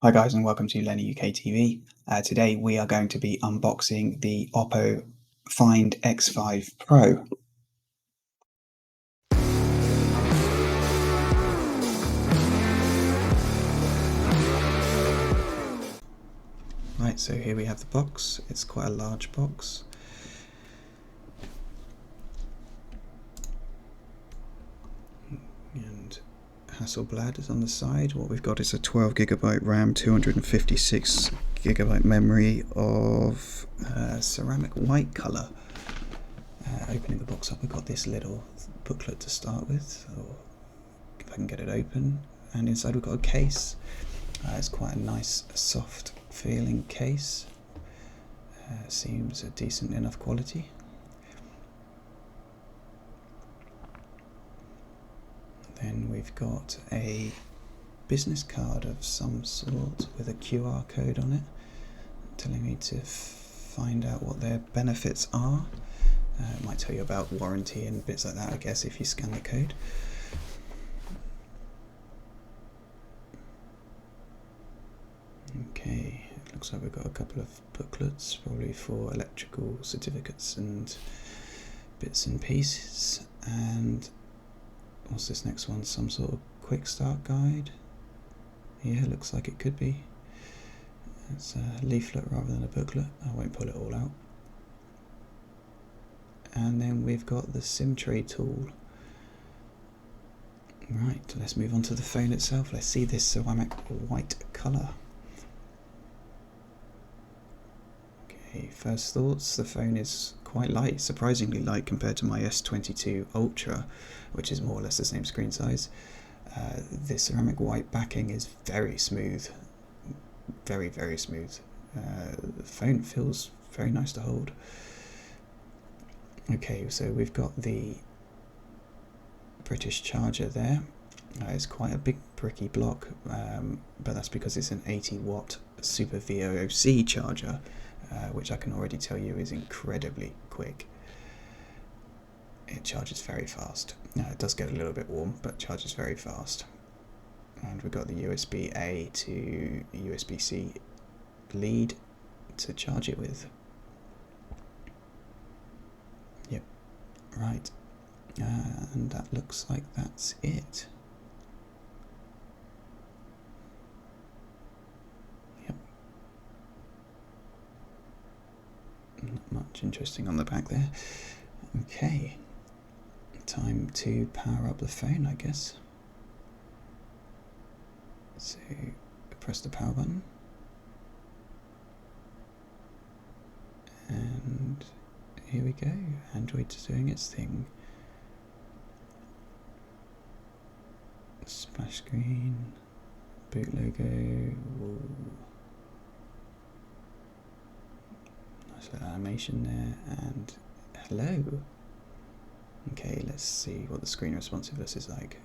Hi guys and welcome to Lenny UK TV. Today we are going to be unboxing the OPPO Find X5 Pro. Right, so here we have the box. It's quite a large box. And Hasselblad is on the side. What we've got is a 12GB RAM, 256GB memory of ceramic white colour. Opening the box up, we've got this little booklet to start with, or if I can get it open, and inside we've got a case. It's quite a nice soft feeling case. Seems a decent enough quality. Then we've got a business card of some sort with a QR code on it telling me to find out what their benefits are. It might tell you about warranty and bits like that, I guess, if you scan the code. Okay, it looks like we've got a couple of booklets, probably for electrical certificates and bits and pieces. And what's this next one? Some sort of quick start guide? Yeah, looks like it could be. It's a leaflet rather than a booklet. I won't pull it all out. And then we've got the SIM tray tool. Right, let's move on to the phone itself. Let's see this ceramic white colour. Okay, first thoughts, the phone is quite light, surprisingly light compared to my S22 Ultra, which is more or less the same screen size. This ceramic white backing is very smooth, very smooth. The phone feels very nice to hold. Okay, so we've got the British charger there. It's quite a big bricky block, but that's because it's an 80-watt Super VOOC charger, which I can already tell you is incredibly quick. It charges very fast. It does get a little bit warm, but charges very fast. And we've got the USB-A to USB-C lead to charge it with. Yep, right. And that looks like that's it. Yep. Not much interesting on the back there. Okay. Time to power up the phone, I guess. So press the power button. And here we go. Android's doing its thing. Splash screen, boot logo. Whoa. Nice little animation there, and hello. Okay, let's see what the screen responsiveness is like.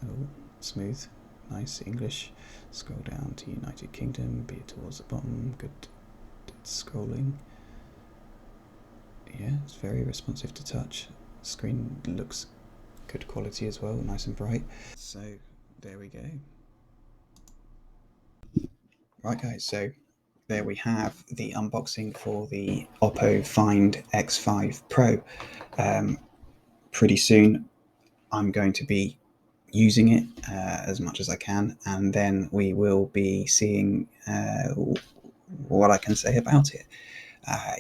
Oh, smooth, nice English. Scroll down to United Kingdom, be it towards the bottom. Good scrolling. Yeah, it's very responsive to touch. Screen looks good quality as well, nice and bright. So there we go. Right guys, so there we have the unboxing for the OPPO Find X5 Pro. Pretty soon I'm going to be using it as much as I can, and then we will be seeing what I can say about it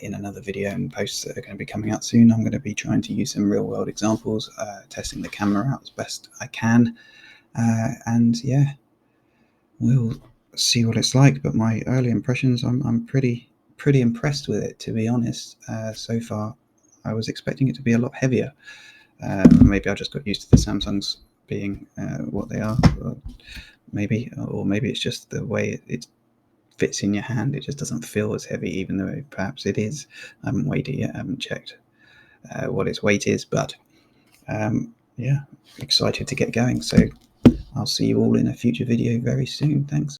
in another video and posts that are going to be coming out soon. I'm going to be trying to use some real world examples, testing the camera out as best I can, and yeah, we'll see what it's like. But my early impressions, I'm pretty impressed with it, to be honest. So far, I was expecting it to be a lot heavier. Maybe I just got used to the Samsungs being what they are, or maybe it's just the way it fits in your hand. It just doesn't feel as heavy, even though perhaps it is. I haven't weighed it yet. I haven't checked what its weight is, but yeah, excited to get going. So I'll see you all in a future video very soon. Thanks.